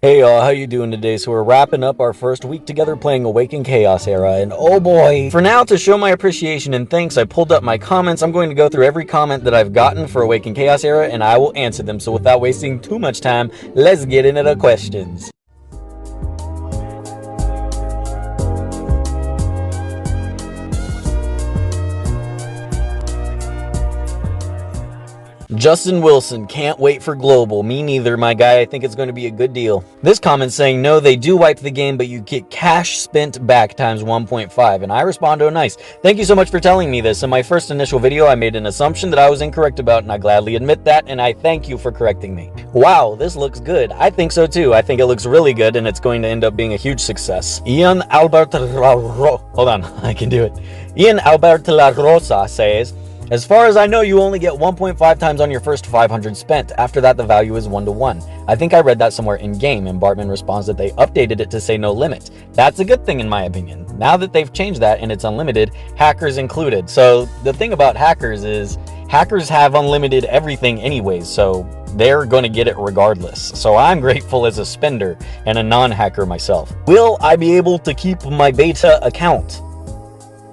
Hey y'all, how you doing today? So we're wrapping up our first week together playing Awaken Chaos Era, and oh boy! For now, to show my appreciation and thanks, I pulled up my comments. I'm going to go through every comment that I've gotten for Awaken Chaos Era, and I will answer them. So without wasting too much time, let's get into the questions. Justin Wilson, can't wait for Global. Me neither, my guy. I think it's going to be a good deal. This comment saying, no, they do wipe the game, but you get cash spent back times 1.5. And I respond, oh, nice. Thank you so much for telling me this. In my first initial video, I made an assumption that I was incorrect about, and I gladly admit that, and I thank you for correcting me. Wow, this looks good. I think so too. I think it looks really good, and it's going to end up being a huge success. Ian Albert hold on, I can do it. Ian Albert La Rosa says, as far as I know, you only get 1.5 times on your first 500 spent. After that, the value is 1 to 1. I think I read that somewhere in game, and Bartman responds that they updated it to say no limit. That's a good thing in my opinion. Now that they've changed that and it's unlimited, hackers included. So the thing about hackers is, hackers have unlimited everything anyways, so they're going to get it regardless. So I'm grateful as a spender and a non-hacker myself. Will I be able to keep my beta account?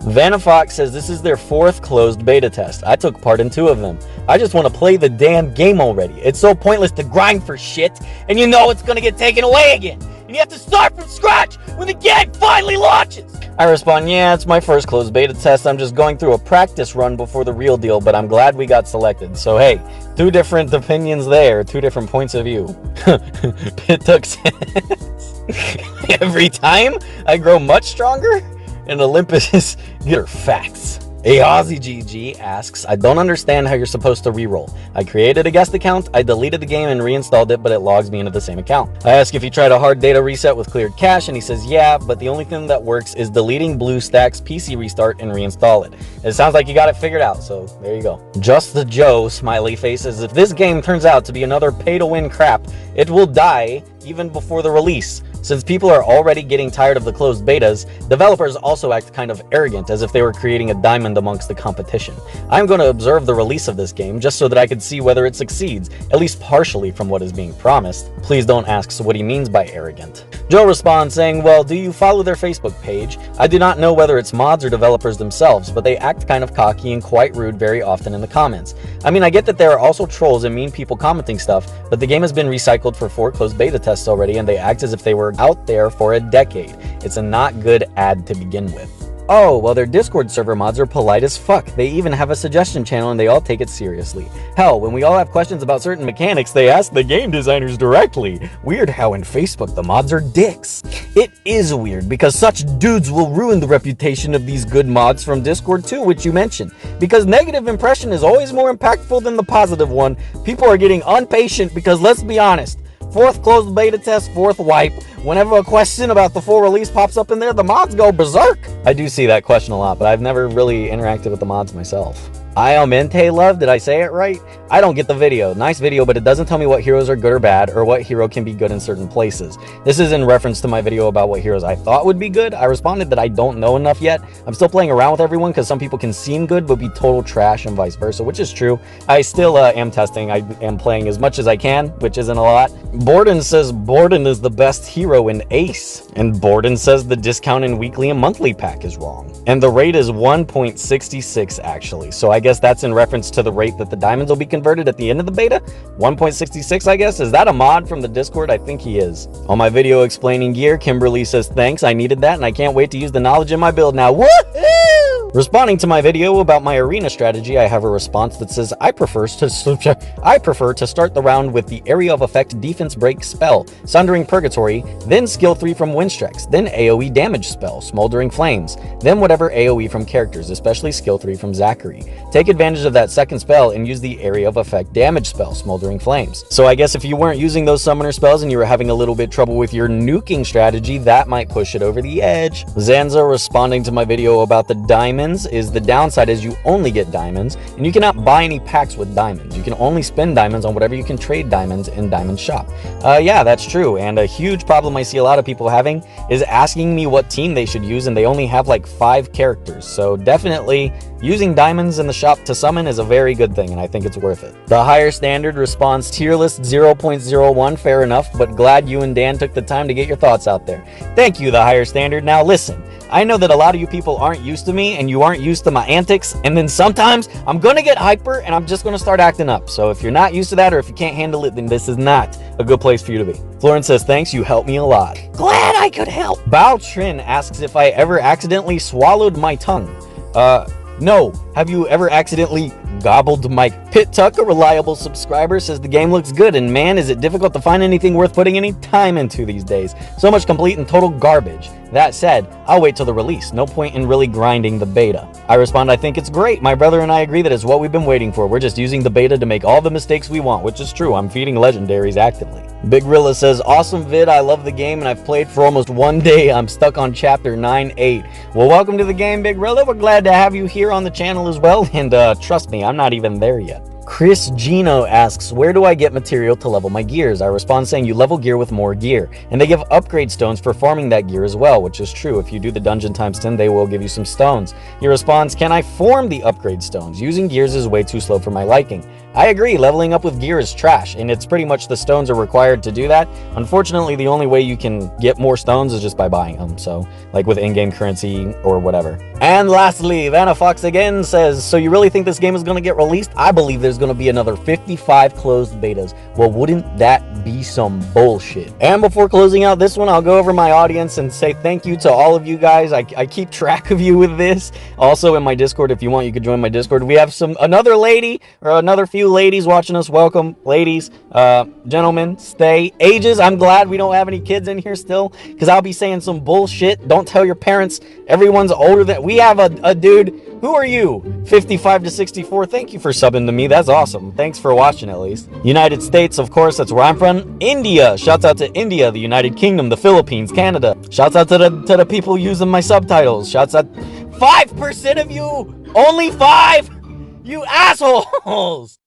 Vanafox says this is their 4th closed beta test. I took part in 2 of them. I just want to play the damn game already. It's so pointless to grind for shit, and you know it's going to get taken away again. And you have to start from scratch when the game finally launches. I respond, yeah, it's my first closed beta test. I'm just going through a practice run before the real deal, but I'm glad we got selected. So hey, 2 different opinions there, 2 different points of view. It took sense. Every time I grow much stronger, and Olympus is your facts. A Aussie GG asks, I don't understand how you're supposed to reroll. I created a guest account, I deleted the game and reinstalled it, but it logs me into the same account. I ask if he tried a hard data reset with cleared cache, and he says yeah, but the only thing that works is deleting BlueStack's PC restart and reinstall it. It sounds like you got it figured out, so there you go. Just the Joe smiley face says, if this game turns out to be another pay-to-win crap, it will die even before the release. Since people are already getting tired of the closed betas, developers also act kind of arrogant, as if they were creating a diamond amongst the competition. I'm going to observe the release of this game just so that I can see whether it succeeds, at least partially from what is being promised. Please don't ask what he means by arrogant. Joe responds saying, well, do you follow their Facebook page? I do not know whether it's mods or developers themselves, but they act kind of cocky and quite rude very often in the comments. I mean, I get that there are also trolls and mean people commenting stuff, but the game has been recycled for 4 closed beta tests already, and they act as if they were out there for a decade. It's a not good ad to begin with. Oh, well, their Discord server mods are polite as fuck. They even have a suggestion channel and they all take it seriously. Hell, when we all have questions about certain mechanics, they ask the game designers directly. Weird how in Facebook the mods are dicks. It is weird because such dudes will ruin the reputation of these good mods from Discord too, which you mentioned. Because negative impression is always more impactful than the positive one. People are getting impatient because, let's be honest, 4th closed beta test, 4th wipe. Whenever a question about the full release pops up in there, the mods go berserk. I do see that question a lot, but I've never really interacted with the mods myself. Iomente Love, did I say it right? I don't get the video. Nice video, but it doesn't tell me what heroes are good or bad, or what hero can be good in certain places. This is in reference to my video about what heroes I thought would be good. I responded that I don't know enough yet. I'm still playing around with everyone because some people can seem good but be total trash and vice versa, which is true. I still am testing. I am playing as much as I can, which isn't a lot. Borden says Borden is the best hero in Ace. And Borden says the discount in weekly and monthly pack is wrong. And the rate is 1.66 actually. So I guess that's in reference to the rate that the diamonds will be converted at the end of the beta. 1.66, I guess. Is that a mod from the Discord? I think he is. On my video explaining gear, Kimberly says, thanks, I needed that, and I can't wait to use the knowledge in my build now. Woohoo! Responding to my video about my arena strategy, I have a response that says, I prefer to start the round with the area of effect defense break spell, Sundering Purgatory, then skill 3 from Windstrex, then AoE damage spell, Smoldering Flames, then whatever AoE from characters, especially skill 3 from Zachary. Take advantage of that second spell and use the area of effect damage spell, Smoldering Flames. So I guess if you weren't using those summoner spells and you were having a little bit trouble with your nuking strategy, that might push it over the edge. Zanza responding to my video about the diamond diamonds is the downside is you only get diamonds, and you cannot buy any packs with diamonds. You can only spend diamonds on whatever you can trade diamonds in Diamond Shop. Yeah, that's true, and a huge problem I see a lot of people having is asking me what team they should use, and they only have like 5 characters. So definitely using diamonds in the shop to summon is a very good thing, and I think it's worth it. The Higher Standard responds, tier list 0.01, fair enough, but glad you and Dan took the time to get your thoughts out there. Thank you, The Higher Standard. Now listen, I know that a lot of you people aren't used to me, and you aren't used to my antics, and then sometimes I'm gonna get hyper, and I'm just gonna start acting up. So if you're not used to that, or if you can't handle it, then this is not a good place for you to be. Florence says, thanks, you helped me a lot. Glad I could help. Bao Trin asks if I ever accidentally swallowed my tongue. No. Have you ever accidentally gobbled my Pit Tuck? A reliable subscriber says the game looks good, and man, is it difficult to find anything worth putting any time into these days. So much complete and total garbage. That said, I'll wait till the release. No point in really grinding the beta. I respond, I think it's great. My brother and I agree that it's what we've been waiting for. We're just using the beta to make all the mistakes we want, which is true. I'm feeding legendaries actively. Big Rilla says, awesome vid. I love the game, and I've played for almost 1 day. I'm stuck on chapter 9-8. Well, welcome to the game, Big Rilla. We're glad to have you here on the channel as well, and trust me, I'm not even there yet. Chris Gino asks, where do I get material to level my gears? I respond saying you level gear with more gear, and they give upgrade stones for farming that gear as well, which is true. If you do the dungeon times 10, they will give you some stones. He responds, can I form the upgrade stones? Using gears is way too slow for my liking. I agree, leveling up with gear is trash, and it's pretty much the stones are required to do that. Unfortunately, the only way you can get more stones is just by buying them, so like with in-game currency or whatever. And lastly, Vanna Fox again says, so you really think this game is going to get released? I believe there's going to be another 55 closed betas. Well, wouldn't that be some bullshit? And before closing out this one, I'll go over my audience and say thank you to all of you guys. I keep track of you with this. Also in my Discord, if you want, you could join my Discord. We have another lady, or another few ladies watching us. Welcome, ladies, gentlemen, stay. Ages, I'm glad we don't have any kids in here still, because I'll be saying some bullshit. Don't tell your parents. Everyone's older than... We have a dude. Who are you? 55 to 64. Thank you for subbing to me. That's awesome. Thanks for watching, at least. United States, of course, that's where I'm from. India. Shouts out to India, the United Kingdom, the Philippines, Canada. Shouts out to the people using my subtitles. Shouts out... 5% of you! Only 5! You assholes!